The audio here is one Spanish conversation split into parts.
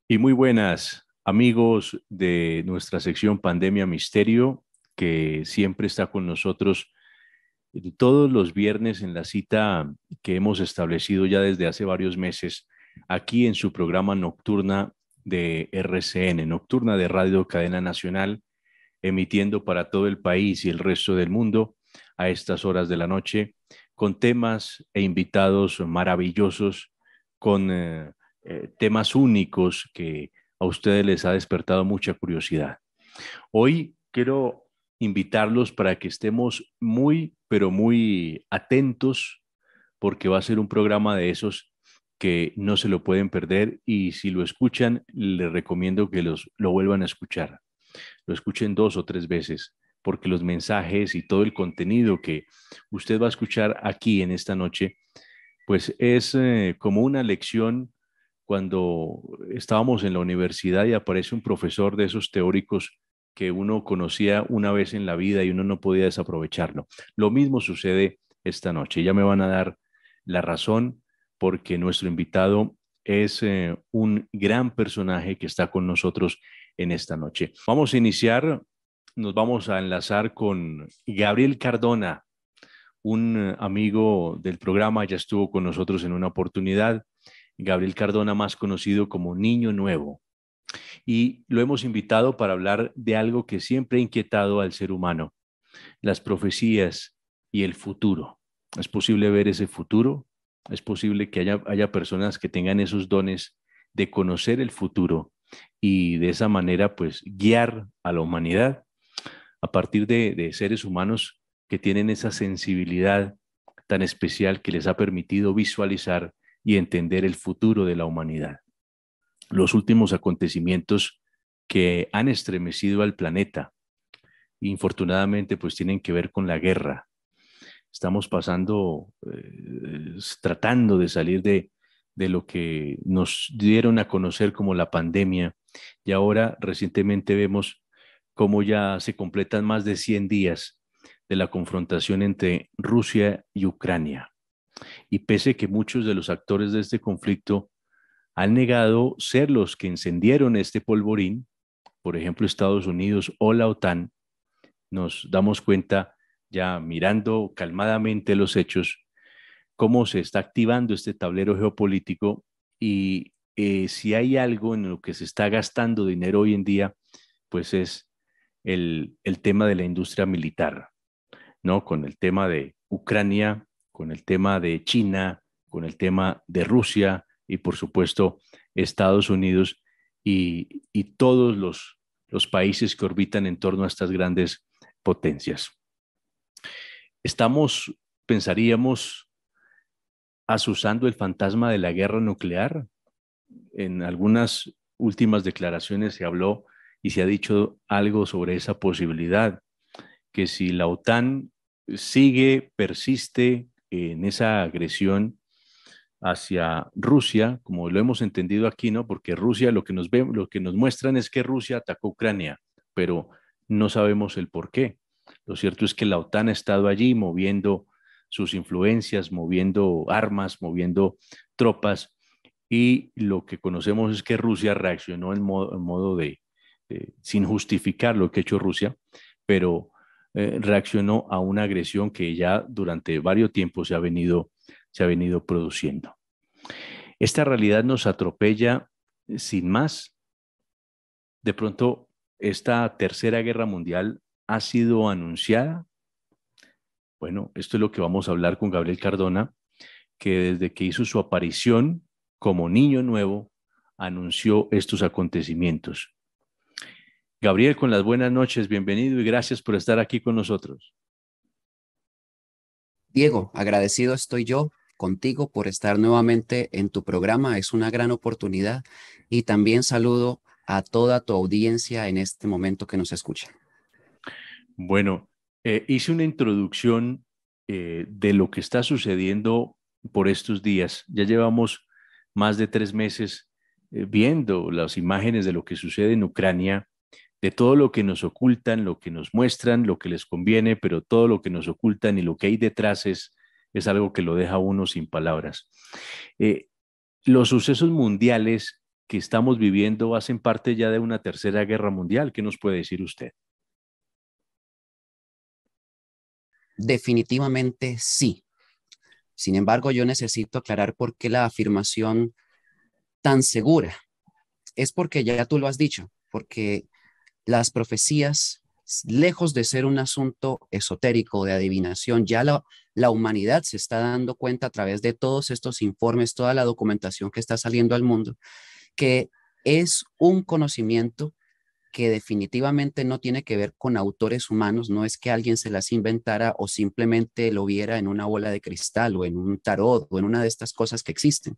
Y muy buenas amigos de nuestra sección Pandemia Misterio, que siempre está con nosotros todos los viernes en la cita que hemos establecido ya desde hace varios meses aquí en su programa Nocturna de RCN, Nocturna de Radio Cadena Nacional, emitiendo para todo el país y el resto del mundo a estas horas de la noche, con temas e invitados maravillosos, con temas únicos que a ustedes les ha despertado mucha curiosidad. Hoy quiero invitarlos para que estemos muy, pero muy atentos, porque va a ser un programa de esos que no se lo pueden perder y si lo escuchan, les recomiendo que lo vuelvan a escuchar, lo escuchen dos o tres veces, porque los mensajes y todo el contenido que usted va a escuchar aquí en esta noche, pues es como una lección cuando estábamos en la universidad y aparece un profesor de esos teóricos que uno conocía una vez en la vida y uno no podía desaprovecharlo. Lo mismo sucede esta noche. Ya me van a dar la razón porque nuestro invitado es un gran personaje que está con nosotros en esta noche. Vamos a iniciar, nos vamos a enlazar con Gabriel Cardona, un amigo del programa, ya estuvo con nosotros en una oportunidad. Gabriel Cardona, más conocido como Niño Nuevo, y lo hemos invitado para hablar de algo que siempre ha inquietado al ser humano, las profecías y el futuro. ¿Es posible ver ese futuro? ¿Es posible que haya personas que tengan esos dones de conocer el futuro y de esa manera pues guiar a la humanidad a partir de seres humanos que tienen esa sensibilidad tan especial que les ha permitido visualizar y entender el futuro de la humanidad? Los últimos acontecimientos que han estremecido al planeta, infortunadamente, pues tienen que ver con la guerra. Estamos pasando, tratando de salir de lo que nos dieron a conocer como la pandemia, y ahora recientemente vemos cómo ya se completan más de 100 días de la confrontación entre Rusia y Ucrania. Y pese que muchos de los actores de este conflicto han negado ser los que encendieron este polvorín, por ejemplo Estados Unidos o la OTAN, nos damos cuenta ya mirando calmadamente los hechos, cómo se está activando este tablero geopolítico y si hay algo en lo que se está gastando dinero hoy en día, pues es el tema de la industria militar, ¿no? Con el tema de Ucrania, con el tema de China, con el tema de Rusia y por supuesto Estados Unidos y todos los países que orbitan en torno a estas grandes potencias. Estamos, pensaríamos, asusando el fantasma de la guerra nuclear. En algunas últimas declaraciones se habló y se ha dicho algo sobre esa posibilidad, que si la OTAN sigue, persiste en esa agresión hacia Rusia, como lo hemos entendido aquí, ¿no? Porque Rusia, lo que nos muestran es que Rusia atacó Ucrania, pero no sabemos el por qué. Lo cierto es que la OTAN ha estado allí moviendo sus influencias, moviendo armas, moviendo tropas, y lo que conocemos es que Rusia reaccionó en modo sin justificar lo que ha hecho Rusia, pero reaccionó a una agresión que ya durante varios tiempos se ha venido produciendo. Esta realidad nos atropella sin más. De pronto, esta tercera guerra mundial ha sido anunciada. Bueno, esto es lo que vamos a hablar con Gabriel Cardona, que desde que hizo su aparición como niño nuevo, anunció estos acontecimientos. Gabriel, con las buenas noches, bienvenido y gracias por estar aquí con nosotros. Diego, agradecido estoy yo contigo por estar nuevamente en tu programa. Es una gran oportunidad y también saludo a toda tu audiencia en este momento que nos escucha. Bueno, hice una introducción de lo que está sucediendo por estos días. Ya llevamos más de 3 meses viendo las imágenes de lo que sucede en Ucrania, de todo lo que nos ocultan, lo que nos muestran, lo que les conviene, pero todo lo que nos ocultan y lo que hay detrás es algo que lo deja a uno sin palabras. Eh, los sucesos mundiales que estamos viviendo hacen parte ya de una tercera guerra mundial. ¿Qué nos puede decir usted? Definitivamente sí. Sin embargo, yo necesito aclarar por qué la afirmación tan segura. Es porque ya tú lo has dicho, porque las profecías, lejos de ser un asunto esotérico de adivinación, ya la humanidad se está dando cuenta a través de todos estos informes, toda la documentación que está saliendo al mundo, que es un conocimiento que definitivamente no tiene que ver con autores humanos, no es que alguien se las inventara o simplemente lo viera en una bola de cristal o en un tarot o en una de estas cosas que existen,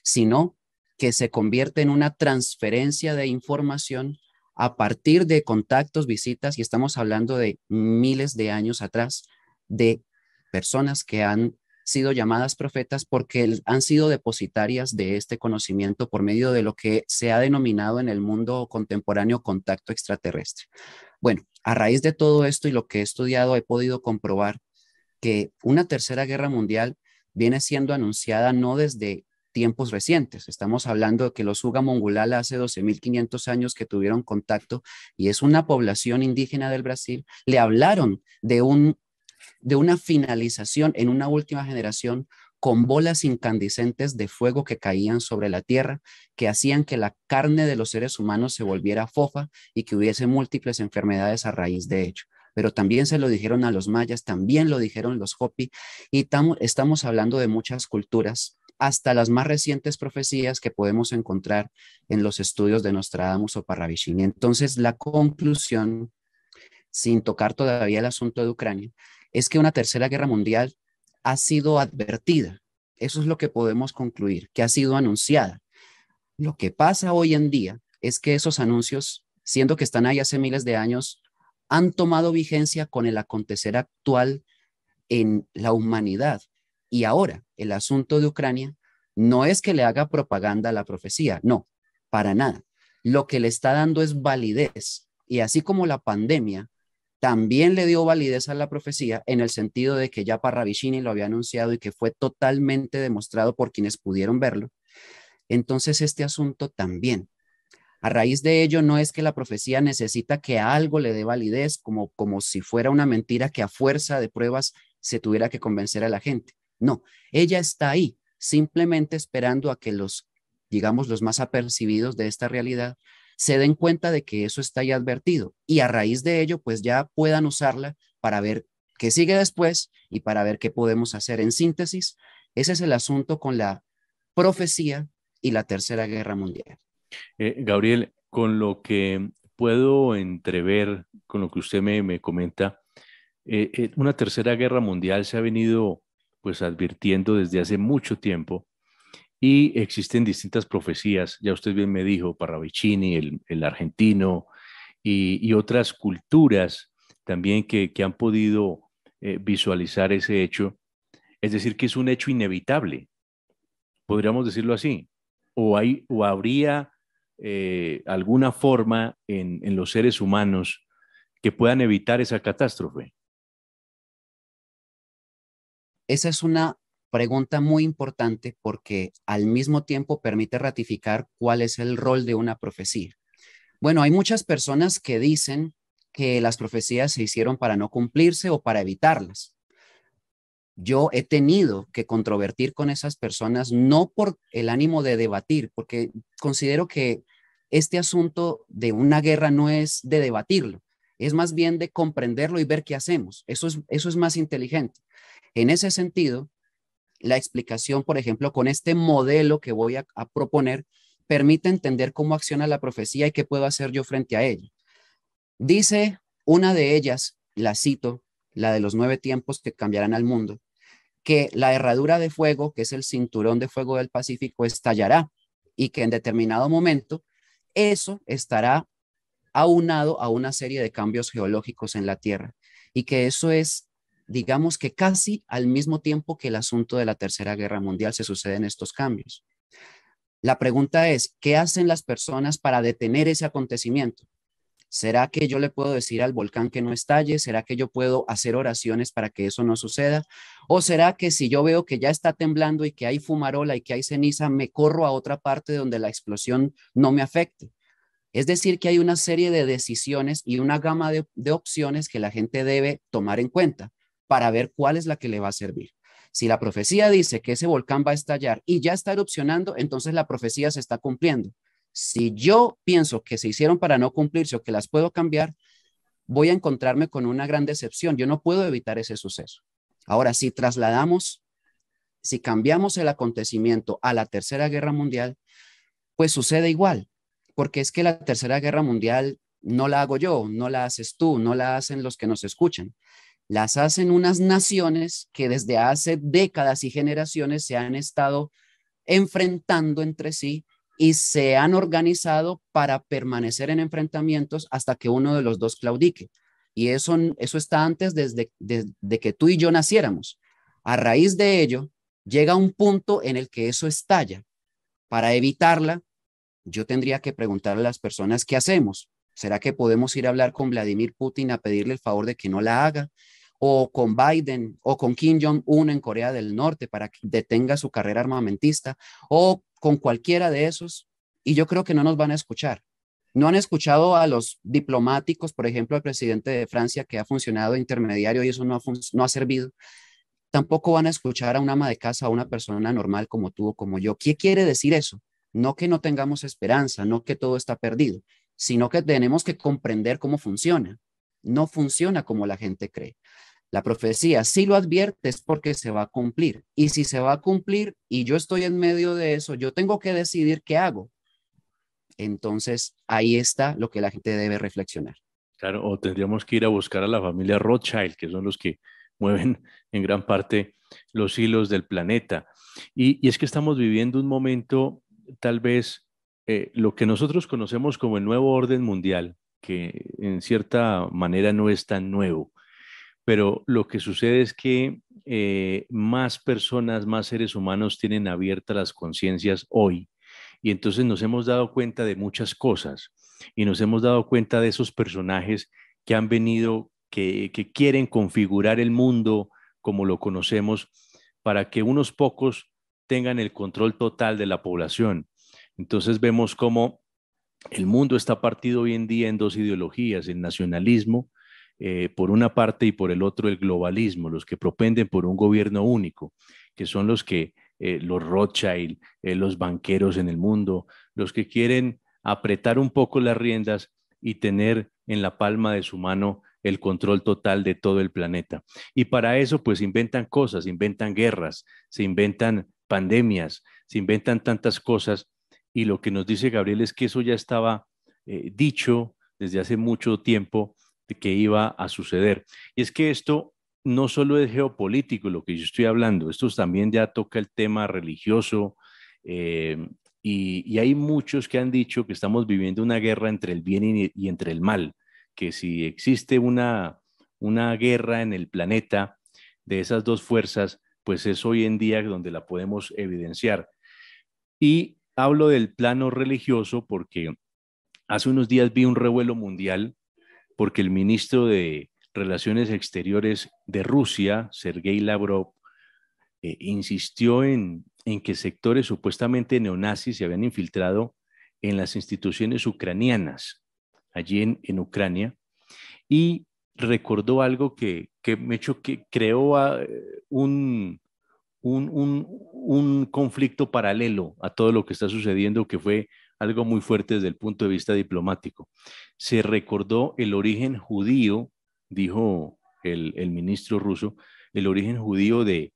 sino que se convierte en una transferencia de información a partir de contactos, visitas, y estamos hablando de miles de años atrás, de personas que han sido llamadas profetas porque han sido depositarias de este conocimiento por medio de lo que se ha denominado en el mundo contemporáneo contacto extraterrestre. Bueno, a raíz de todo esto y lo que he estudiado, he podido comprobar que una tercera guerra mundial viene siendo anunciada no desde tiempos recientes. Estamos hablando de que los Uga Mongolala hace 12.500 años que tuvieron contacto y es una población indígena del Brasil. Le hablaron de una finalización en una última generación con bolas incandescentes de fuego que caían sobre la tierra, que hacían que la carne de los seres humanos se volviera fofa y que hubiese múltiples enfermedades a raíz de ello. Pero también se lo dijeron a los mayas, también lo dijeron los Hopi, y estamos hablando de muchas culturas, hasta las más recientes profecías que podemos encontrar en los estudios de Nostradamus o Parravicini. Entonces, la conclusión, sin tocar todavía el asunto de Ucrania, es que una tercera guerra mundial ha sido advertida. Eso es lo que podemos concluir, que ha sido anunciada. Lo que pasa hoy en día es que esos anuncios, siendo que están ahí hace miles de años, han tomado vigencia con el acontecer actual en la humanidad. Y ahora, el asunto de Ucrania no es que le haga propaganda a la profecía, no, para nada. Lo que le está dando es validez. Y así como la pandemia también le dio validez a la profecía en el sentido de que ya Parravicini lo había anunciado y que fue totalmente demostrado por quienes pudieron verlo, entonces este asunto también. A raíz de ello, no es que la profecía necesita que algo le dé validez, como si fuera una mentira que a fuerza de pruebas se tuviera que convencer a la gente. No, ella está ahí, simplemente esperando a que los, digamos, los más apercibidos de esta realidad se den cuenta de que eso está ya advertido y a raíz de ello, pues ya puedan usarla para ver qué sigue después y para ver qué podemos hacer. En síntesis, ese es el asunto con la profecía y la Tercera Guerra Mundial. Gabriel, con lo que puedo entrever, con lo que usted me comenta, una tercera guerra mundial se ha venido pues advirtiendo desde hace mucho tiempo y existen distintas profecías, ya usted bien me dijo, Parravicini, el argentino y otras culturas también que han podido visualizar ese hecho, es decir, que es un hecho inevitable, podríamos decirlo así, o habría alguna forma en los seres humanos que puedan evitar esa catástrofe. Esa es una pregunta muy importante porque al mismo tiempo permite ratificar cuál es el rol de una profecía. Bueno, hay muchas personas que dicen que las profecías se hicieron para no cumplirse o para evitarlas. Yo he tenido que controvertir con esas personas, no por el ánimo de debatir, porque considero que este asunto de una guerra no es de debatirlo, es más bien de comprenderlo y ver qué hacemos. Eso es más inteligente. En ese sentido, la explicación, por ejemplo, con este modelo que voy a proponer, permite entender cómo acciona la profecía y qué puedo hacer yo frente a ella. Dice una de ellas, la cito, la de los 9 tiempos que cambiarán al mundo, que la herradura de fuego, que es el cinturón de fuego del Pacífico, estallará y que en determinado momento eso estará aunado a una serie de cambios geológicos en la Tierra y que eso es, digamos que casi al mismo tiempo que el asunto de la Tercera Guerra Mundial se suceden estos cambios. La pregunta es, ¿qué hacen las personas para detener ese acontecimiento? ¿Será que yo le puedo decir al volcán que no estalle? ¿Será que yo puedo hacer oraciones para que eso no suceda? ¿O será que si yo veo que ya está temblando y que hay fumarola y que hay ceniza, me corro a otra parte donde la explosión no me afecte? Es decir, que hay una serie de decisiones y una gama de opciones que la gente debe tomar en cuenta para ver cuál es la que le va a servir. Si la profecía dice que ese volcán va a estallar y ya está erupcionando, entonces la profecía se está cumpliendo. Si yo pienso que se hicieron para no cumplirse o que las puedo cambiar, voy a encontrarme con una gran decepción. Yo no puedo evitar ese suceso. Ahora, si cambiamos el acontecimiento a la Tercera Guerra Mundial, pues sucede igual, porque es que la Tercera Guerra Mundial no la hago yo, no la haces tú, no la hacen los que nos escuchan. Las hacen unas naciones que desde hace décadas y generaciones se han estado enfrentando entre sí y se han organizado para permanecer en enfrentamientos hasta que uno de los dos claudique. Y eso está antes desde que tú y yo naciéramos. A raíz de ello, llega un punto en el que eso estalla. Para evitarla, yo tendría que preguntarle a las personas qué hacemos. ¿Será que podemos ir a hablar con Vladimir Putin a pedirle el favor de que no la haga? ¿O con Biden o con Kim Jong-un en Corea del Norte para que detenga su carrera armamentista? ¿O con cualquiera de esos? Y yo creo que no nos van a escuchar. No han escuchado a los diplomáticos, por ejemplo, al presidente de Francia que ha funcionado de intermediario y eso no ha servido. Tampoco van a escuchar a una ama de casa, a una persona normal como tú o como yo. ¿Qué quiere decir eso? No que no tengamos esperanza, no que todo está perdido, sino que tenemos que comprender cómo funciona. No funciona como la gente cree. La profecía, si lo advierte, es porque se va a cumplir. Y si se va a cumplir y yo estoy en medio de eso, yo tengo que decidir qué hago. Entonces, ahí está lo que la gente debe reflexionar. Claro, o tendríamos que ir a buscar a la familia Rothschild, que son los que mueven en gran parte los hilos del planeta. Y es que estamos viviendo un momento, tal vez, lo que nosotros conocemos como el nuevo orden mundial, que en cierta manera no es tan nuevo, pero lo que sucede es que más personas, más seres humanos tienen abiertas las conciencias hoy y entonces nos hemos dado cuenta de muchas cosas y nos hemos dado cuenta de esos personajes que han venido, que quieren configurar el mundo como lo conocemos para que unos pocos tengan el control total de la población. Entonces vemos cómo el mundo está partido hoy en día en dos ideologías, el nacionalismo por una parte y por el otro el globalismo, los que propenden por un gobierno único, que son los Rothschild, los banqueros en el mundo, los que quieren apretar un poco las riendas y tener en la palma de su mano el control total de todo el planeta. Y para eso, pues inventan cosas, inventan guerras, se inventan pandemias, se inventan tantas cosas. Y lo que nos dice Gabriel es que eso ya estaba dicho desde hace mucho tiempo de que iba a suceder. Y es que esto no solo es geopolítico lo que yo estoy hablando, esto también ya toca el tema religioso y hay muchos que han dicho que estamos viviendo una guerra entre el bien y entre el mal, que si existe una guerra en el planeta de esas dos fuerzas, pues es hoy en día donde la podemos evidenciar. Y hablo del plano religioso porque hace unos días vi un revuelo mundial porque el ministro de Relaciones Exteriores de Rusia, Sergei Lavrov, insistió en que sectores supuestamente neonazis se habían infiltrado en las instituciones ucranianas, allí en Ucrania, y recordó algo que me hecho que creó un conflicto paralelo a todo lo que está sucediendo, que fue algo muy fuerte desde el punto de vista diplomático. Se recordó el origen judío, dijo el ministro ruso, el origen judío de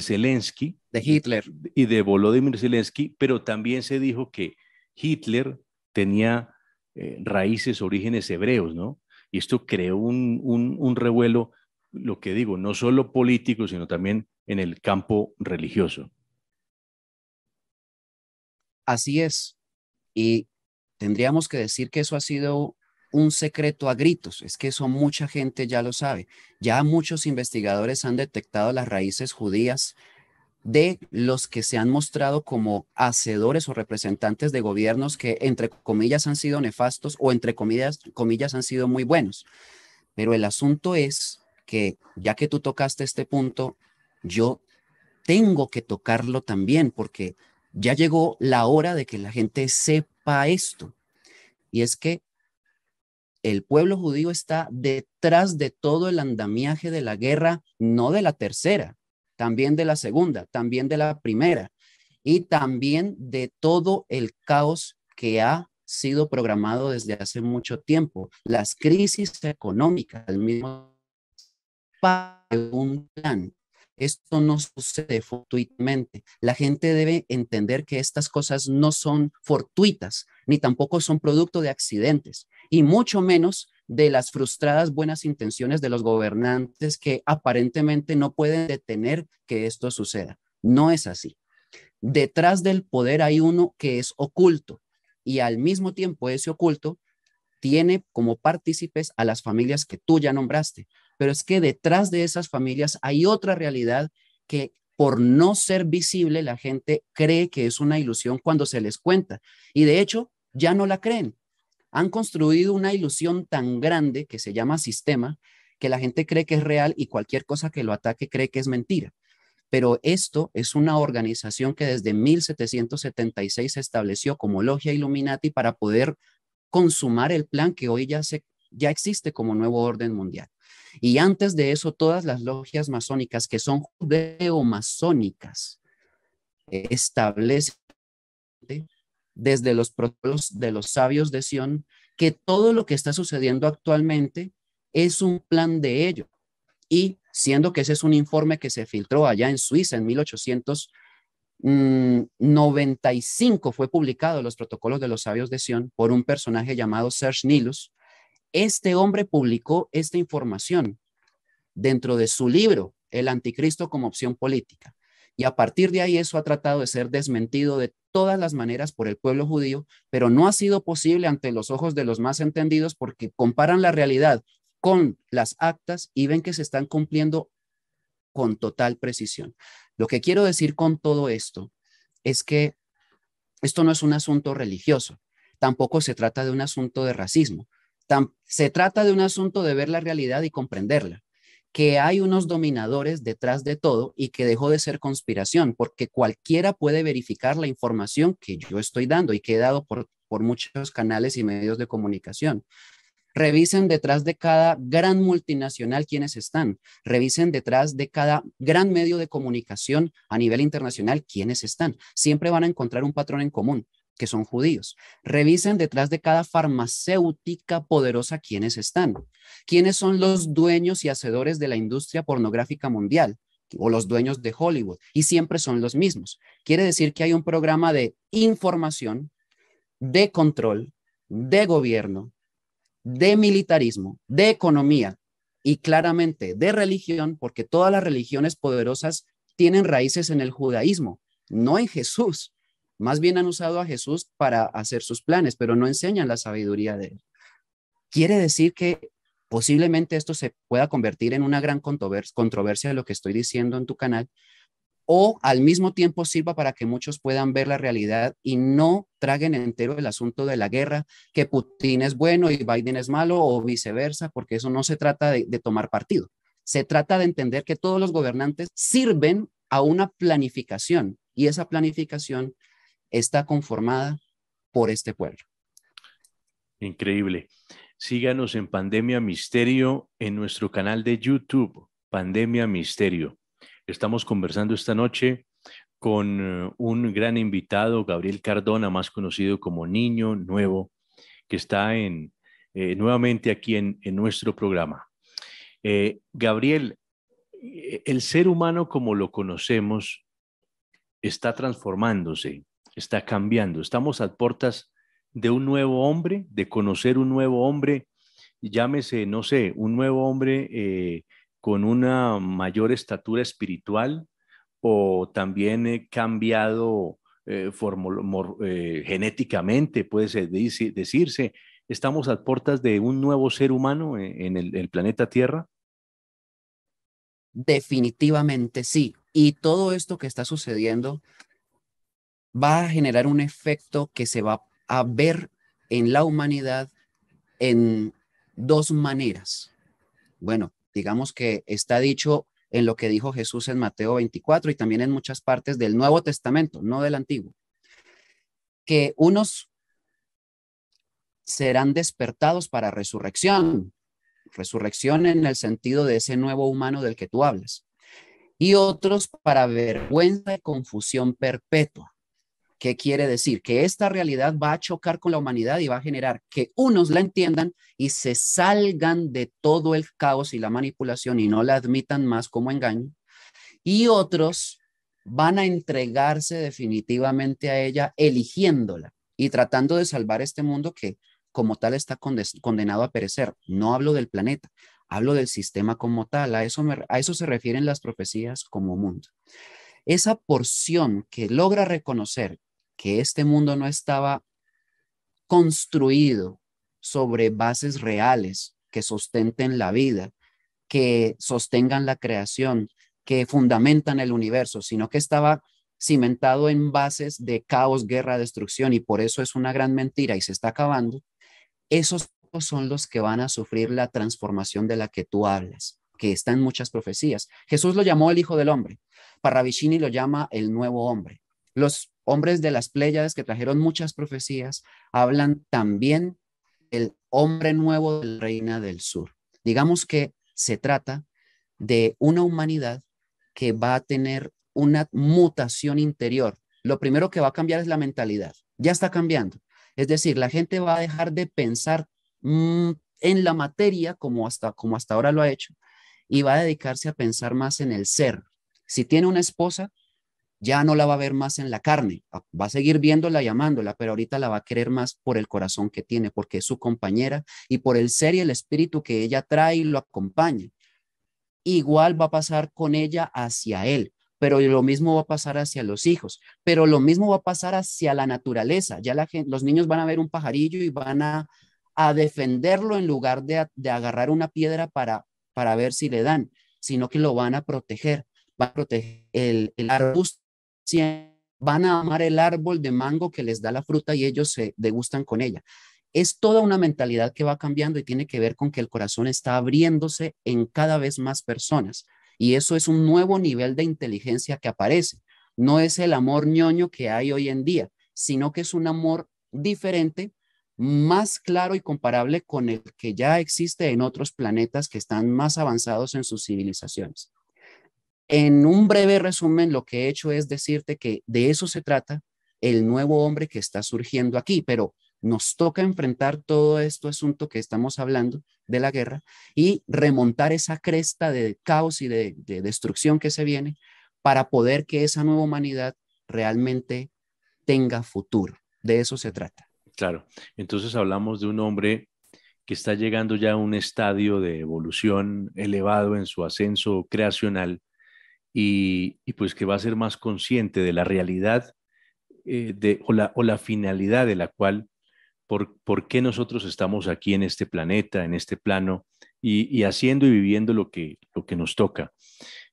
Zelensky De Hitler. y de Volodymyr Zelensky, pero también se dijo que Hitler tenía raíces, orígenes hebreos, ¿no? Y esto creó un revuelo, lo que digo, no solo político, sino también en el campo religioso. Así es. Y tendríamos que decir que eso ha sido un secreto a gritos. Es que eso mucha gente ya lo sabe. Ya muchos investigadores han detectado las raíces judías de los que se han mostrado como hacedores o representantes de gobiernos que entre comillas han sido nefastos o entre comillas han sido muy buenos. Pero el asunto es que ya que tú tocaste este punto, yo tengo que tocarlo también porque ya llegó la hora de que la gente sepa esto. Y es que el pueblo judío está detrás de todo el andamiaje de la guerra, no de la tercera, también de la segunda, también de la primera y también de todo el caos que ha sido programado desde hace mucho tiempo. Las crisis económicas, el mismo un plan. Esto no sucede fortuitamente. La gente debe entender que estas cosas no son fortuitas, ni tampoco son producto de accidentes, y mucho menos de las frustradas buenas intenciones de los gobernantes que aparentemente no pueden detener que esto suceda. No es así. Detrás del poder hay uno que es oculto, y al mismo tiempo ese oculto tiene como partícipes a las familias que tú ya nombraste, pero es que detrás de esas familias hay otra realidad que por no ser visible la gente cree que es una ilusión cuando se les cuenta y de hecho ya no la creen. Han construido una ilusión tan grande que se llama sistema que la gente cree que es real y cualquier cosa que lo ataque cree que es mentira. Pero esto es una organización que desde 1776 se estableció como logia Illuminati para poder consumar el plan que hoy ya existe como nuevo orden mundial. Y antes de eso, todas las logias masónicas que son judeo-masónicas establecen desde los protocolos de los sabios de Sion que todo lo que está sucediendo actualmente es un plan de ellos. Y siendo que ese es un informe que se filtró allá en Suiza en 1895 fue publicado los protocolos de los sabios de Sion por un personaje llamado Serge Nilus. Este hombre publicó esta información dentro de su libro, El Anticristo como opción política. Y a partir de ahí eso ha tratado de ser desmentido de todas las maneras por el pueblo judío, pero no ha sido posible ante los ojos de los más entendidos porque comparan la realidad con las actas y ven que se están cumpliendo con total precisión. Lo que quiero decir con todo esto es que esto no es un asunto religioso, tampoco se trata de un asunto de racismo, se trata de un asunto de ver la realidad y comprenderla, que hay unos dominadores detrás de todo y que dejó de ser conspiración, porque cualquiera puede verificar la información que yo estoy dando y que he dado por muchos canales y medios de comunicación. Revisen detrás de cada gran multinacional quiénes están. Revisen detrás de cada gran medio de comunicación a nivel internacional quiénes están. Siempre van a encontrar un patrón en común, que son judíos. Revisen detrás de cada farmacéutica poderosa quiénes están. ¿Quiénes son los dueños y hacedores de la industria pornográfica mundial? O los dueños de Hollywood. Y siempre son los mismos. Quiere decir que hay un programa de información, de control, de gobierno, de militarismo, de economía y claramente de religión, porque todas las religiones poderosas tienen raíces en el judaísmo, no en Jesús. Más bien han usado a Jesús para hacer sus planes, pero no enseñan la sabiduría de él. Quiere decir que posiblemente esto se pueda convertir en una gran controversia de lo que estoy diciendo en tu canal, o al mismo tiempo sirva para que muchos puedan ver la realidad y no traguen entero el asunto de la guerra, que Putin es bueno y Biden es malo o viceversa, porque eso no se trata de tomar partido. Se trata de entender que todos los gobernantes sirven a una planificación y esa planificación está conformada por este pueblo. Increíble. Síganos en Pandemia Misterio en nuestro canal de YouTube, Pandemia Misterio. Estamos conversando esta noche con un gran invitado, Gabriel Cardona, más conocido como Niño Nuevo, que está nuevamente aquí en nuestro programa. Gabriel, el ser humano como lo conocemos está transformándose, está cambiando. Estamos a puertas de un nuevo hombre, de conocer un nuevo hombre, llámese, no sé, un nuevo hombre con una mayor estatura espiritual o también cambiado genéticamente, decirse. Estamos a puertas de un nuevo ser humano en el planeta Tierra. Definitivamente sí. Y todo esto que está sucediendo va a generar un efecto que se va a ver en la humanidad en dos maneras. Bueno, digamos que está dicho en lo que dijo Jesús en Mateo 24 y también en muchas partes del Nuevo Testamento, no del Antiguo, que unos serán despertados para resurrección, resurrección en el sentido de ese nuevo humano del que tú hablas, y otros para vergüenza y confusión perpetua. ¿Qué quiere decir? Que esta realidad va a chocar con la humanidad y va a generar que unos la entiendan y se salgan de todo el caos y la manipulación y no la admitan más como engaño, y otros van a entregarse definitivamente a ella, eligiéndola y tratando de salvar este mundo que como tal está condenado a perecer. No hablo del planeta, hablo del sistema como tal. A eso se refieren las profecías como mundo. Esa porción que logra reconocer que este mundo no estaba construido sobre bases reales que sustenten la vida, que sostengan la creación, que fundamentan el universo, sino que estaba cimentado en bases de caos, guerra, destrucción, y por eso es una gran mentira y se está acabando. Esos son los que van a sufrir la transformación de la que tú hablas, que está en muchas profecías. Jesús lo llamó el Hijo del Hombre. Parravicini lo llama el nuevo hombre. Los hombres de las Pléyades que trajeron muchas profecías hablan también del hombre nuevo de la reina del sur. Digamos que se trata de una humanidad que va a tener una mutación interior. Lo primero que va a cambiar es la mentalidad. Ya está cambiando. Es decir, la gente va a dejar de pensar en la materia como hasta ahora lo ha hecho y va a dedicarse a pensar más en el ser. Si tiene una esposa, ya no la va a ver más en la carne, va a seguir viéndola y amándola, pero ahorita la va a querer más por el corazón que tiene, porque es su compañera y por el ser y el espíritu que ella trae y lo acompaña. Igual va a pasar con ella hacia él, pero lo mismo va a pasar hacia los hijos, pero lo mismo va a pasar hacia la naturaleza. Ya los niños van a ver un pajarillo y van a defenderlo en lugar de agarrar una piedra para ver si le dan, sino que lo van a proteger, van a proteger el arbusto, van a amar el árbol de mango que les da la fruta y ellos se degustan con ella. Es toda una mentalidad que va cambiando y tiene que ver con que el corazón está abriéndose en cada vez más personas. Y eso es un nuevo nivel de inteligencia que aparece. No es el amor ñoño que hay hoy en día, sino que es un amor diferente, más claro y comparable con el que ya existe en otros planetas que están más avanzados en sus civilizaciones. En un breve resumen, lo que he hecho es decirte que de eso se trata el nuevo hombre que está surgiendo aquí, pero nos toca enfrentar todo este asunto que estamos hablando de la guerra y remontar esa cresta de caos y de destrucción que se viene para poder que esa nueva humanidad realmente tenga futuro. De eso se trata. Claro, entonces hablamos de un hombre que está llegando ya a un estadio de evolución elevado en su ascenso creacional y pues que va a ser más consciente de la realidad o la finalidad de la cual, por qué nosotros estamos aquí en este planeta, en este plano y haciendo y viviendo lo que nos toca.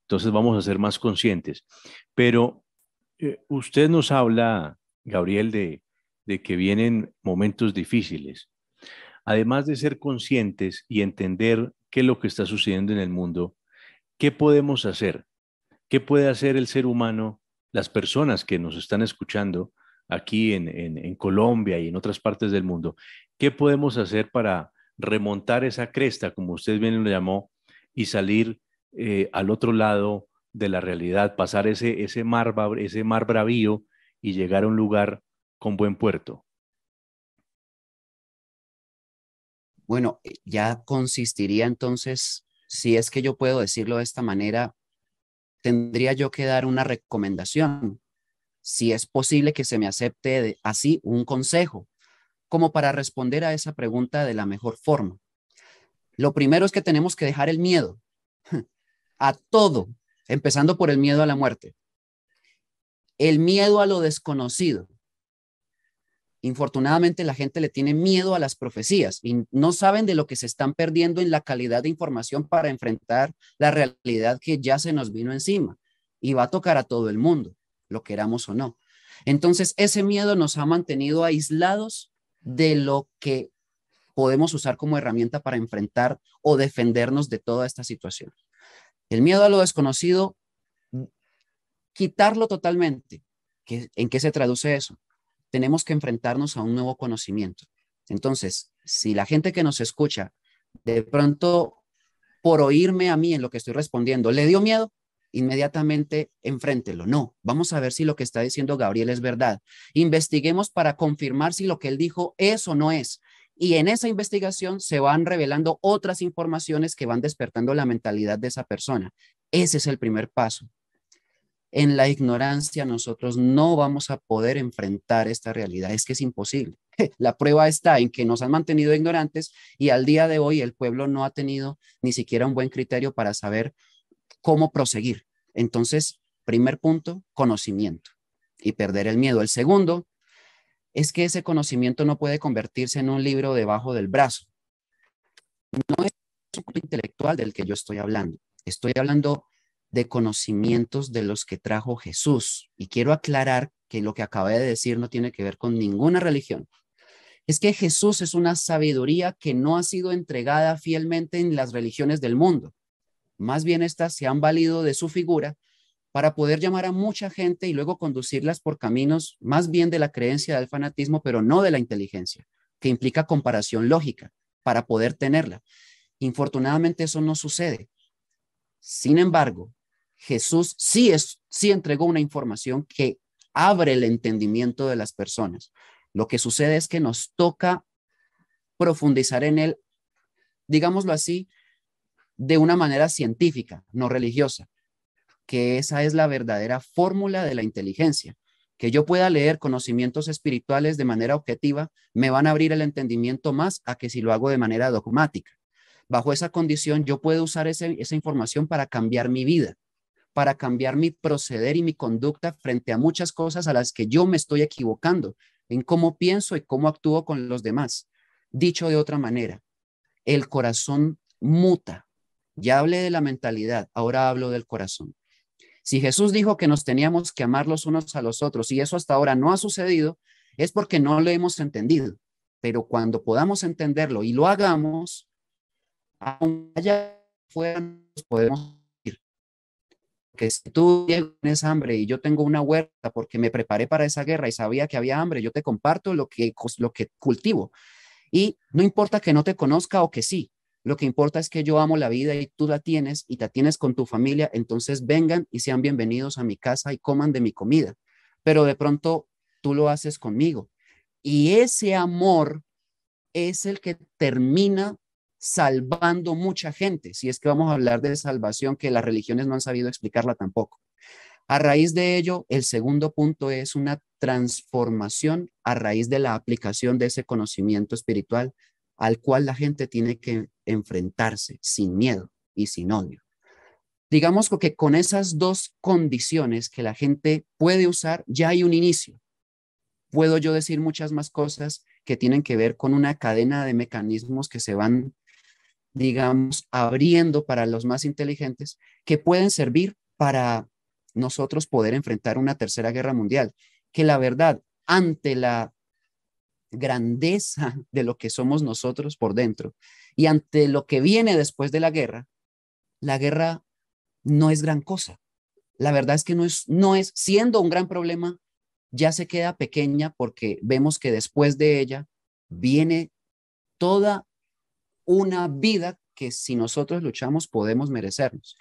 Entonces vamos a ser más conscientes. Pero usted nos habla, Gabriel, de que vienen momentos difíciles. Además de ser conscientes y entender qué es lo que está sucediendo en el mundo, ¿qué podemos hacer? ¿Qué puede hacer el ser humano, las personas que nos están escuchando aquí en Colombia y en otras partes del mundo? ¿Qué podemos hacer para remontar esa cresta, como usted bien lo llamó, y salir al otro lado de la realidad, pasar ese mar bravío y llegar a un lugar con buen puerto? Bueno, ya consistiría entonces, si es que yo puedo decirlo de esta manera, tendría yo que dar una recomendación, si es posible que se me acepte así un consejo, como para responder a esa pregunta de la mejor forma. Lo primero es que tenemos que dejar el miedo a todo, empezando por el miedo a la muerte, el miedo a lo desconocido. Infortunadamente, la gente le tiene miedo a las profecías y no saben de lo que se están perdiendo en la calidad de información para enfrentar la realidad que ya se nos vino encima. y va a tocar a todo el mundo, lo queramos o no. Entonces, ese miedo nos ha mantenido aislados de lo que podemos usar como herramienta para enfrentar o defendernos de toda esta situación. El miedo a lo desconocido, quitarlo totalmente. ¿En qué se traduce eso? Tenemos que enfrentarnos a un nuevo conocimiento. Entonces, si la gente que nos escucha, de pronto, por oírme a mí en lo que estoy respondiendo, le dio miedo, inmediatamente enfréntelo. No, vamos a ver si lo que está diciendo Gabriel es verdad. Investiguemos para confirmar si lo que él dijo es o no es. Y en esa investigación se van revelando otras informaciones que van despertando la mentalidad de esa persona. Ese es el primer paso. En la ignorancia nosotros no vamos a poder enfrentar esta realidad, es que es imposible. La prueba está en que nos han mantenido ignorantes y al día de hoy el pueblo no ha tenido ni siquiera un buen criterio para saber cómo proseguir. Entonces, primer punto, conocimiento y perder el miedo. El segundo es que ese conocimiento no puede convertirse en un libro debajo del brazo. No es un intelectual del que yo estoy hablando de conocimientos de los que trajo Jesús. Y quiero aclarar que lo que acabé de decir no tiene que ver con ninguna religión. Es que Jesús es una sabiduría que no ha sido entregada fielmente en las religiones del mundo. Más bien estas se han valido de su figura para poder llamar a mucha gente y luego conducirlas por caminos más bien de la creencia del fanatismo, pero no de la inteligencia, que implica comparación lógica para poder tenerla. Infortunadamente eso no sucede. Sin embargo, Jesús sí entregó una información que abre el entendimiento de las personas. Lo que sucede es que nos toca profundizar en él, digámoslo así, de una manera científica, no religiosa, que esa es la verdadera fórmula de la inteligencia. Que yo pueda leer conocimientos espirituales de manera objetiva, me van a abrir el entendimiento más a que si lo hago de manera dogmática. Bajo esa condición, yo puedo usar esa información para cambiar mi vida, para cambiar mi proceder y mi conducta frente a muchas cosas a las que yo me estoy equivocando en cómo pienso y cómo actúo con los demás. Dicho de otra manera, el corazón muta. Ya hablé de la mentalidad, ahora hablo del corazón. Si Jesús dijo que nos teníamos que amar los unos a los otros y eso hasta ahora no ha sucedido, es porque no lo hemos entendido. Pero cuando podamos entenderlo y lo hagamos, aún allá afuera nos podemos ir. Que si tú tienes hambre y yo tengo una huerta porque me preparé para esa guerra y sabía que había hambre, yo te comparto lo que cultivo. Y no importa que no te conozca o que sí, lo que importa es que yo amo la vida y tú la tienes y la tienes con tu familia, entonces vengan y sean bienvenidos a mi casa y coman de mi comida. Pero de pronto tú lo haces conmigo. Y ese amor es el que termina salvando mucha gente, si es que vamos a hablar de salvación, que las religiones no han sabido explicarla tampoco. A raíz de ello, el segundo punto es una transformación a raíz de la aplicación de ese conocimiento espiritual al cual la gente tiene que enfrentarse sin miedo y sin odio. Digamos que con esas dos condiciones que la gente puede usar, ya hay un inicio. Puedo yo decir muchas más cosas que tienen que ver con una cadena de mecanismos que se van, digamos, abriendo para los más inteligentes, que pueden servir para nosotros poder enfrentar una tercera guerra mundial, que la verdad, ante la grandeza de lo que somos nosotros por dentro y ante lo que viene después de la guerra no es gran cosa. La verdad es que no es siendo un gran problema, ya se queda pequeña porque vemos que después de ella viene toda una vida que si nosotros luchamos podemos merecernos.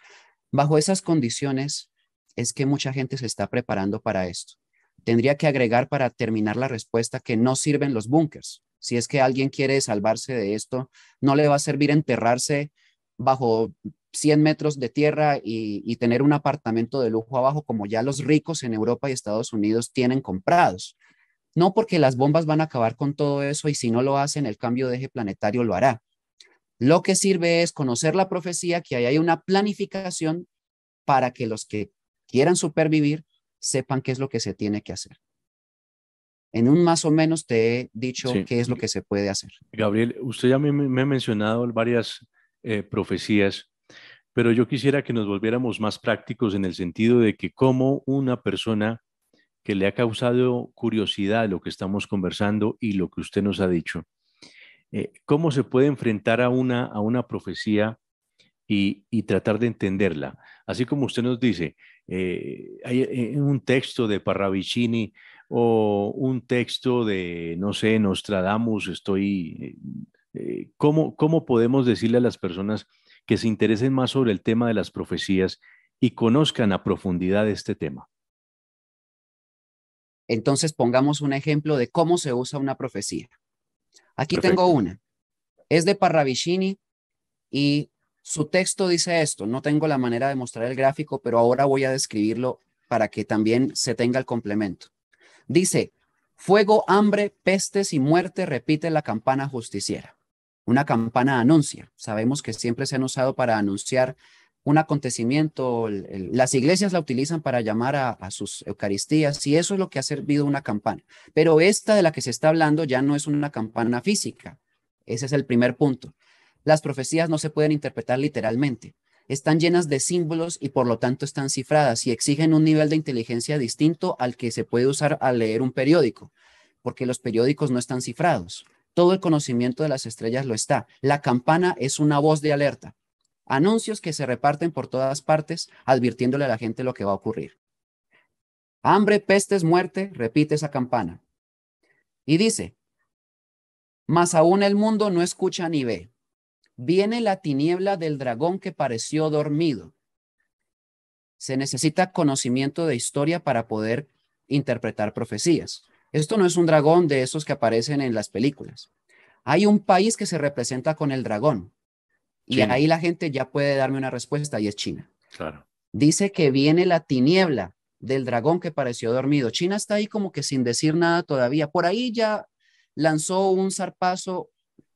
Bajo esas condiciones es que mucha gente se está preparando para esto. Tendría que agregar para terminar la respuesta que no sirven los búnkers. Si es que alguien quiere salvarse de esto, no le va a servir enterrarse bajo 100 metros de tierra y tener un apartamento de lujo abajo como ya los ricos en Europa y Estados Unidos tienen comprados. No, porque las bombas van a acabar con todo eso y si no lo hacen, el cambio de eje planetario lo hará. Lo que sirve es conocer la profecía, que ahí hay una planificación para que los que quieran supervivir sepan qué es lo que se tiene que hacer. En un más o menos te he dicho Sí. qué es lo que se puede hacer. Gabriel, usted ya me ha mencionado varias profecías. Pero yo quisiera que nos volviéramos más prácticos en el sentido de que cómo una persona que le ha causado curiosidad lo que estamos conversando y lo que usted nos ha dicho, cómo se puede enfrentar a una profecía y tratar de entenderla. Así como usted nos dice, hay un texto de Parravicini o un texto de, no sé, Nostradamus, ¿cómo podemos decirle a las personas que se interesen más sobre el tema de las profecías y conozcan a profundidad este tema? Entonces pongamos un ejemplo de cómo se usa una profecía. Aquí tengo Perfecto. una. Es de Parravicini y su texto dice esto. No tengo la manera de mostrar el gráfico, pero ahora voy a describirlo para que también se tenga el complemento. Dice, fuego, hambre, pestes y muerte, repite la campana justiciera. Una campana anuncia. Sabemos que siempre se han usado para anunciar un acontecimiento. Las iglesias la utilizan para llamar a sus eucaristías y eso es lo que ha servido una campana. Pero esta de la que se está hablando ya no es una campana física. Ese es el primer punto. Las profecías no se pueden interpretar literalmente. Están llenas de símbolos y por lo tanto están cifradas y exigen un nivel de inteligencia distinto al que se puede usar al leer un periódico, porque los periódicos no están cifrados. Todo el conocimiento de las estrellas lo está. La campana es una voz de alerta. Anuncios que se reparten por todas partes advirtiéndole a la gente lo que va a ocurrir. Hambre, pestes, muerte, repite esa campana. Y dice, mas aún el mundo no escucha ni ve. Viene la tiniebla del dragón que pareció dormido. Se necesita conocimiento de historia para poder interpretar profecías. Esto no es un dragón de esos que aparecen en las películas. Hay un país que se representa con el dragón y China, ahí la gente ya puede darme una respuesta y es China. claro. Dice que viene la tiniebla del dragón que pareció dormido. China está ahí como que sin decir nada todavía. Por ahí ya lanzó un zarpazo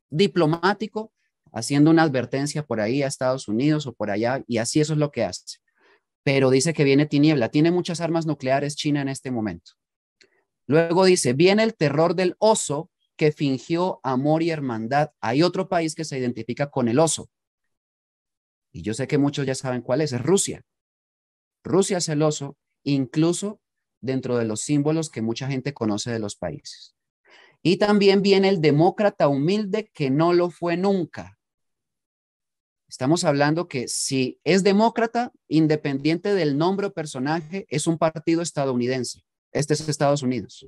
diplomático haciendo una advertencia por ahí a Estados Unidos o por allá y así eso es lo que hace. Pero dice que viene tiniebla. Tiene muchas armas nucleares China en este momento. Luego dice, viene el terror del oso que fingió amor y hermandad. Hay otro país que se identifica con el oso. Y yo sé que muchos ya saben cuál es Rusia. Rusia es el oso, incluso dentro de los símbolos que mucha gente conoce de los países. Y también viene el demócrata humilde que no lo fue nunca. Estamos hablando que si es demócrata, independiente del nombre o personaje, es un partido estadounidense. Este es Estados Unidos.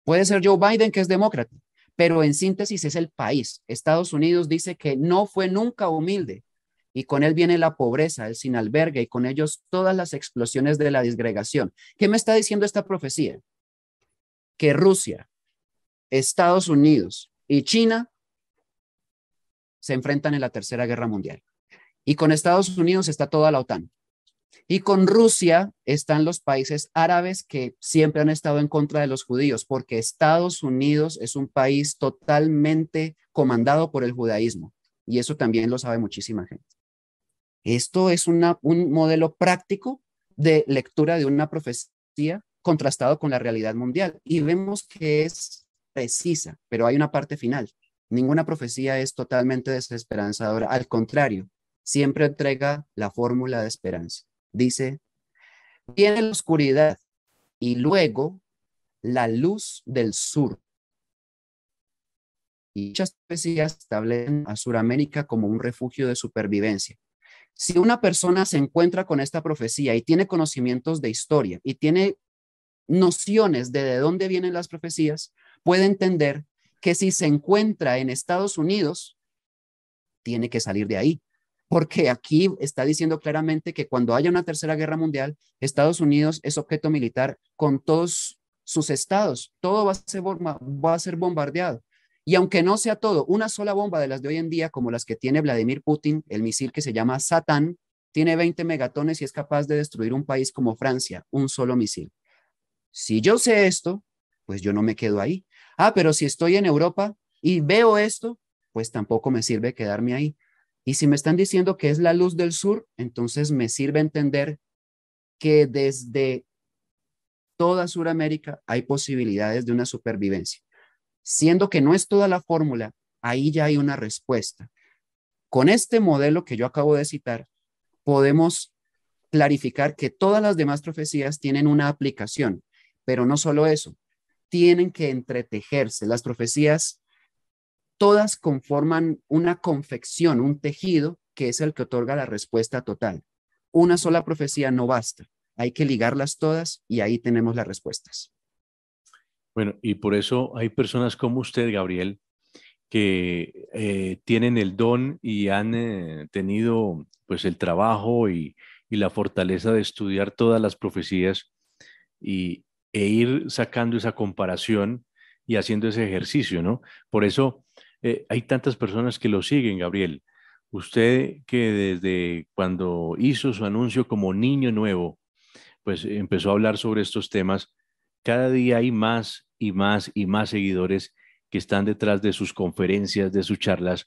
Puede ser Joe Biden, que es demócrata, pero en síntesis es el país. Estados Unidos dice que no fue nunca humilde y con él viene la pobreza, el sin albergue y con ellos todas las explosiones de la disgregación. ¿Qué me está diciendo esta profecía? Que Rusia, Estados Unidos y China se enfrentan en la Tercera Guerra Mundial. Y con Estados Unidos está toda la OTAN. Y con Rusia están los países árabes que siempre han estado en contra de los judíos, porque Estados Unidos es un país totalmente comandado por el judaísmo. Y eso también lo sabe muchísima gente. Esto es un modelo práctico de lectura de una profecía contrastado con la realidad mundial. Y vemos que es precisa, pero hay una parte final. Ninguna profecía es totalmente desesperanzadora. Al contrario, siempre entrega la fórmula de esperanza. Dice, viene la oscuridad y luego la luz del sur. Y muchas profecías establecen a Sudamérica como un refugio de supervivencia. Si una persona se encuentra con esta profecía y tiene conocimientos de historia y tiene nociones de dónde vienen las profecías, puede entender que si se encuentra en Estados Unidos, tiene que salir de ahí. Porque aquí está diciendo claramente que cuando haya una tercera guerra mundial, Estados Unidos es objeto militar con todos sus estados. Todo va a ser bombardeado. Y aunque no sea todo, una sola bomba de las de hoy en día, como las que tiene Vladimir Putin, el misil que se llama Satán, tiene 20 megatones y es capaz de destruir un país como Francia, un solo misil. Si yo sé esto, pues yo no me quedo ahí. Ah, pero si estoy en Europa y veo esto, pues tampoco me sirve quedarme ahí. Y si me están diciendo que es la luz del sur, entonces me sirve entender que desde toda Sudamérica hay posibilidades de una supervivencia. Siendo que no es toda la fórmula, ahí ya hay una respuesta. Con este modelo que yo acabo de citar, podemos clarificar que todas las demás profecías tienen una aplicación, pero no solo eso, tienen que entretejerse. Las profecías todas conforman una confección, un tejido que es el que otorga la respuesta total. Una sola profecía no basta, hay que ligarlas todas y ahí tenemos las respuestas. Bueno, y por eso hay personas como usted, Gabriel, que tienen el don y han tenido pues el trabajo y la fortaleza de estudiar todas las profecías y, e ir sacando esa comparación y haciendo ese ejercicio, ¿no? Por eso hay tantas personas que lo siguen, Gabriel. Usted que desde cuando hizo su anuncio como niño nuevo, pues empezó a hablar sobre estos temas, cada día hay más y más y más seguidores que están detrás de sus conferencias, de sus charlas,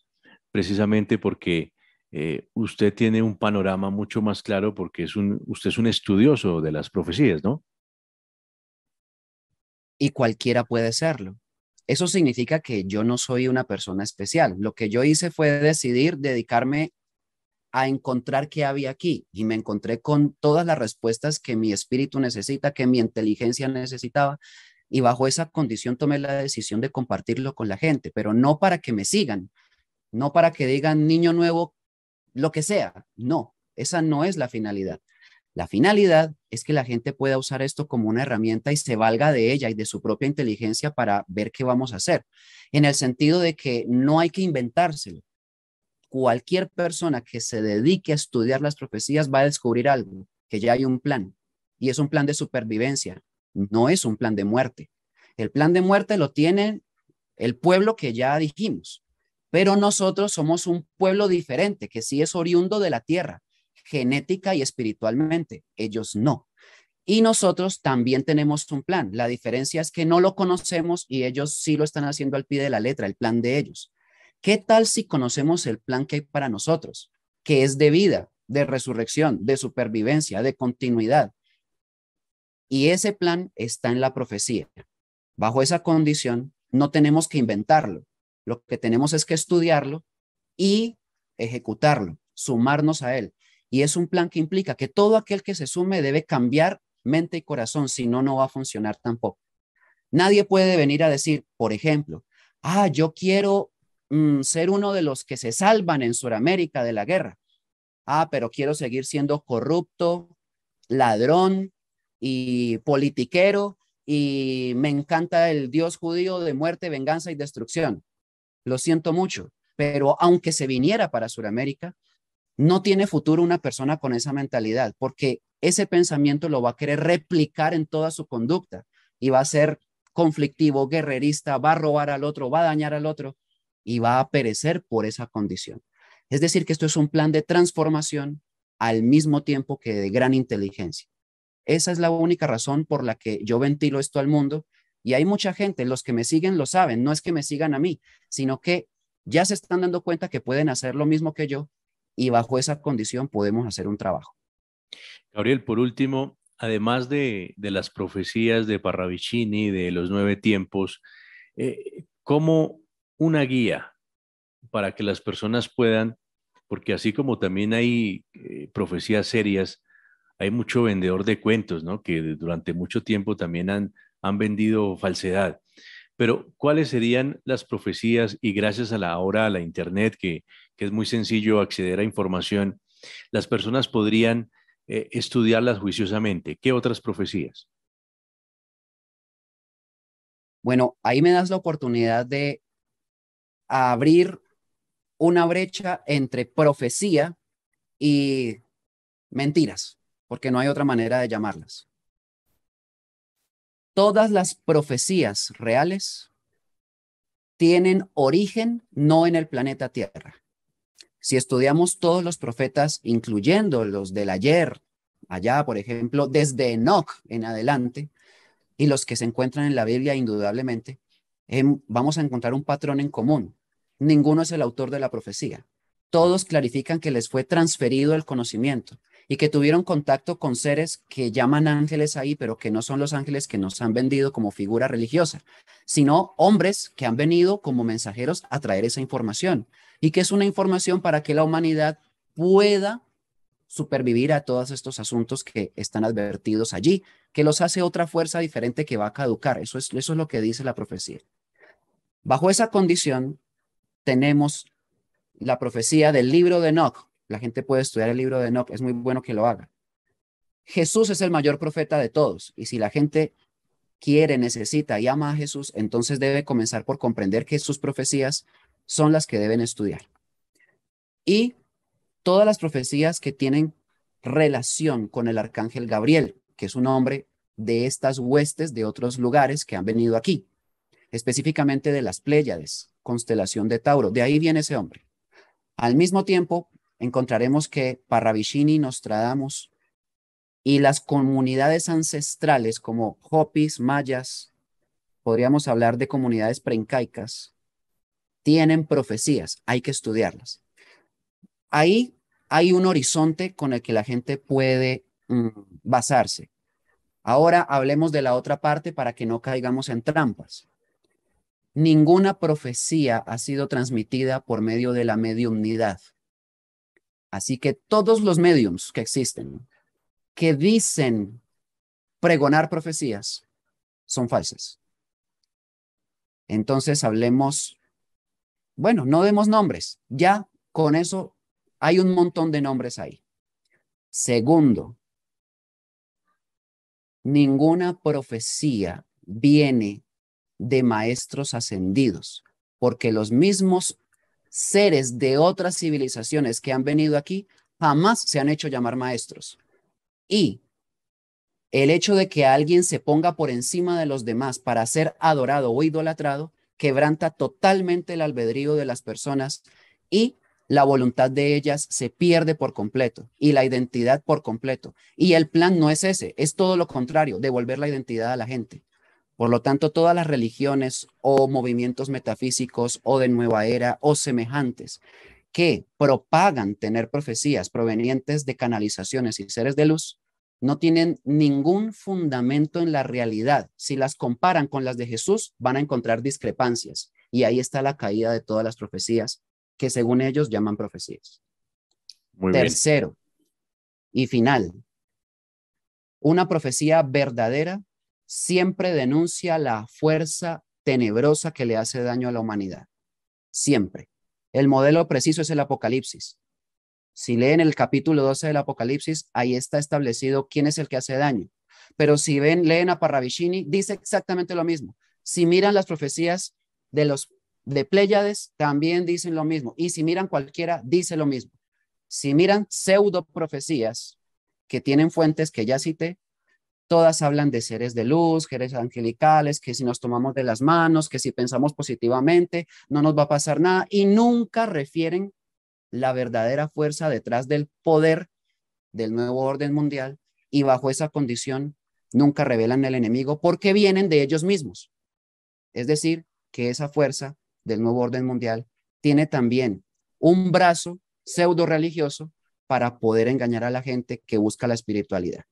precisamente porque usted tiene un panorama mucho más claro porque usted es un estudioso de las profecías, ¿no? Y cualquiera puede serlo. Eso significa que yo no soy una persona especial. Lo que yo hice fue decidir dedicarme a encontrar qué había aquí y me encontré con todas las respuestas que mi espíritu necesita, que mi inteligencia necesitaba y bajo esa condición tomé la decisión de compartirlo con la gente, pero no para que me sigan, no para que digan niño nuevo, lo que sea, no, esa no es la finalidad. La finalidad es que la gente pueda usar esto como una herramienta y se valga de ella y de su propia inteligencia para ver qué vamos a hacer, en el sentido de que no hay que inventárselo. Cualquier persona que se dedique a estudiar las profecías va a descubrir algo, que ya hay un plan, y es un plan de supervivencia, no es un plan de muerte. El plan de muerte lo tiene el pueblo que ya dijimos, pero nosotros somos un pueblo diferente, que sí es oriundo de la tierra, genética y espiritualmente, ellos no. Y nosotros también tenemos un plan. La diferencia es que no lo conocemos y ellos sí lo están haciendo al pie de la letra, el plan de ellos. ¿Qué tal si conocemos el plan que hay para nosotros, que es de vida, de resurrección, de supervivencia, de continuidad? Y ese plan está en la profecía. Bajo esa condición, no tenemos que inventarlo. Lo que tenemos es que estudiarlo y ejecutarlo, sumarnos a él. Y es un plan que implica que todo aquel que se sume debe cambiar mente y corazón, si no, no va a funcionar tampoco. Nadie puede venir a decir, por ejemplo, yo quiero ser uno de los que se salvan en Sudamérica de la guerra. Pero quiero seguir siendo corrupto, ladrón y politiquero y me encanta el Dios judío de muerte, venganza y destrucción. Lo siento mucho, pero aunque se viniera para Sudamérica, no tiene futuro una persona con esa mentalidad, porque ese pensamiento lo va a querer replicar en toda su conducta y va a ser conflictivo, guerrerista, va a robar al otro, va a dañar al otro y va a perecer por esa condición. Es decir, que esto es un plan de transformación al mismo tiempo que de gran inteligencia. Esa es la única razón por la que yo ventilo esto al mundo y hay mucha gente, los que me siguen lo saben, no es que me sigan a mí, sino que ya se están dando cuenta que pueden hacer lo mismo que yo y bajo esa condición podemos hacer un trabajo. Gabriel, por último, además de las profecías de Parravicini, de los nueve tiempos, ¿cómo una guía para que las personas puedan, porque así como también hay profecías serias, hay mucho vendedor de cuentos, ¿no? Que durante mucho tiempo también han vendido falsedad. Pero, ¿cuáles serían las profecías? Y gracias a ahora a la Internet, que es muy sencillo acceder a información, las personas podrían estudiarlas juiciosamente. ¿Qué otras profecías? Bueno, ahí me das la oportunidad de abrir una brecha entre profecía y mentiras, porque no hay otra manera de llamarlas. Todas las profecías reales tienen origen no en el planeta Tierra. Si estudiamos todos los profetas, incluyendo los del ayer, allá, por ejemplo, desde Enoch en adelante, y los que se encuentran en la Biblia, indudablemente, vamos a encontrar un patrón en común. Ninguno es el autor de la profecía. Todos clarifican que les fue transferido el conocimiento y que tuvieron contacto con seres que llaman ángeles ahí, pero que no son los ángeles que nos han vendido como figura religiosa, sino hombres que han venido como mensajeros a traer esa información y que es una información para que la humanidad pueda supervivir a todos estos asuntos que están advertidos allí, que los hace otra fuerza diferente que va a caducar. Eso es lo que dice la profecía. Bajo esa condición, tenemos la profecía del libro de Enoc. La gente puede estudiar el libro de Enoc, es muy bueno que lo haga. Jesús es el mayor profeta de todos, y si la gente quiere, necesita y ama a Jesús, entonces debe comenzar por comprender que sus profecías son las que deben estudiar. Y todas las profecías que tienen relación con el arcángel Gabriel, que es un hombre de estas huestes de otros lugares que han venido aquí, específicamente de las Pléyades, constelación de Tauro. De ahí viene ese hombre. Al mismo tiempo, encontraremos que Parravicini, Nostradamus y las comunidades ancestrales como Hopis, mayas, podríamos hablar de comunidades preincaicas, tienen profecías, hay que estudiarlas. Ahí hay un horizonte con el que la gente puede basarse. Ahora hablemos de la otra parte para que no caigamos en trampas. Ninguna profecía ha sido transmitida por medio de la mediumnidad. Así que todos los mediums que existen, que dicen pregonar profecías, son falsas. Entonces hablemos, bueno, no demos nombres, ya con eso hay un montón de nombres ahí. Segundo, ninguna profecía viene de maestros ascendidos, porque los mismos seres de otras civilizaciones que han venido aquí jamás se han hecho llamar maestros. Y el hecho de que alguien se ponga por encima de los demás para ser adorado o idolatrado quebranta totalmente el albedrío de las personas y la voluntad de ellas se pierde por completo y la identidad por completo. Y el plan no es ese, es todo lo contrario, devolver la identidad a la gente. Por lo tanto, todas las religiones o movimientos metafísicos o de nueva era o semejantes que propagan tener profecías provenientes de canalizaciones y seres de luz no tienen ningún fundamento en la realidad. Si las comparan con las de Jesús, van a encontrar discrepancias. Y ahí está la caída de todas las profecías que según ellos llaman profecías. Muy bien. Tercero y final, una profecía verdadera siempre denuncia la fuerza tenebrosa que le hace daño a la humanidad. Siempre. El modelo preciso es el Apocalipsis. Si leen el capítulo 12 del Apocalipsis, ahí está establecido quién es el que hace daño. Pero si leen a Parravicini, dice exactamente lo mismo. Si miran las profecías de Pléyades, también dicen lo mismo. Y si miran cualquiera, dice lo mismo. Si miran pseudo profecías que tienen fuentes que ya cité, todas hablan de seres de luz, seres angelicales, que si nos tomamos de las manos, que si pensamos positivamente, no nos va a pasar nada, y nunca refieren la verdadera fuerza detrás del poder del nuevo orden mundial, y bajo esa condición nunca revelan el enemigo porque vienen de ellos mismos. Es decir, que esa fuerza del nuevo orden mundial tiene también un brazo pseudo religioso para poder engañar a la gente que busca la espiritualidad.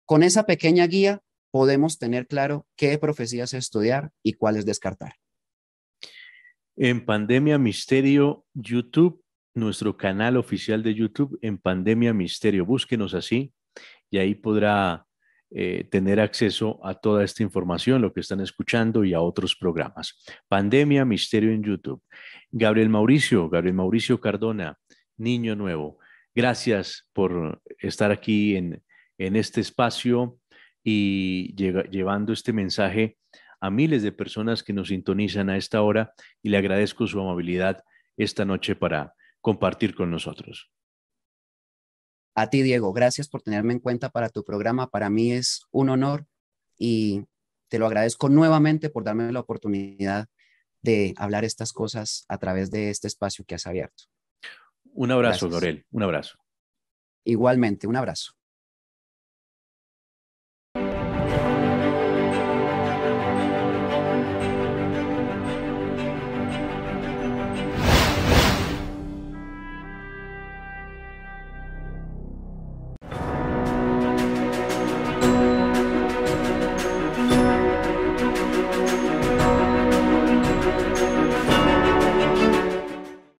Con esa pequeña guía podemos tener claro qué profecías estudiar y cuáles descartar. En Pandemia Misterio YouTube, nuestro canal oficial de YouTube, en Pandemia Misterio, búsquenos así y ahí podrá tener acceso a toda esta información, lo que están escuchando y a otros programas. Pandemia Misterio en YouTube. Gabriel Mauricio Cardona, Niño Nuevo, gracias por estar aquí en este espacio y llevando este mensaje a miles de personas que nos sintonizan a esta hora y le agradezco su amabilidad esta noche para compartir con nosotros. A ti, Diego, gracias por tenerme en cuenta para tu programa. Para mí es un honor y te lo agradezco nuevamente por darme la oportunidad de hablar estas cosas a través de este espacio que has abierto. Un abrazo, Gracias. Gabriel, un abrazo. Igualmente, un abrazo.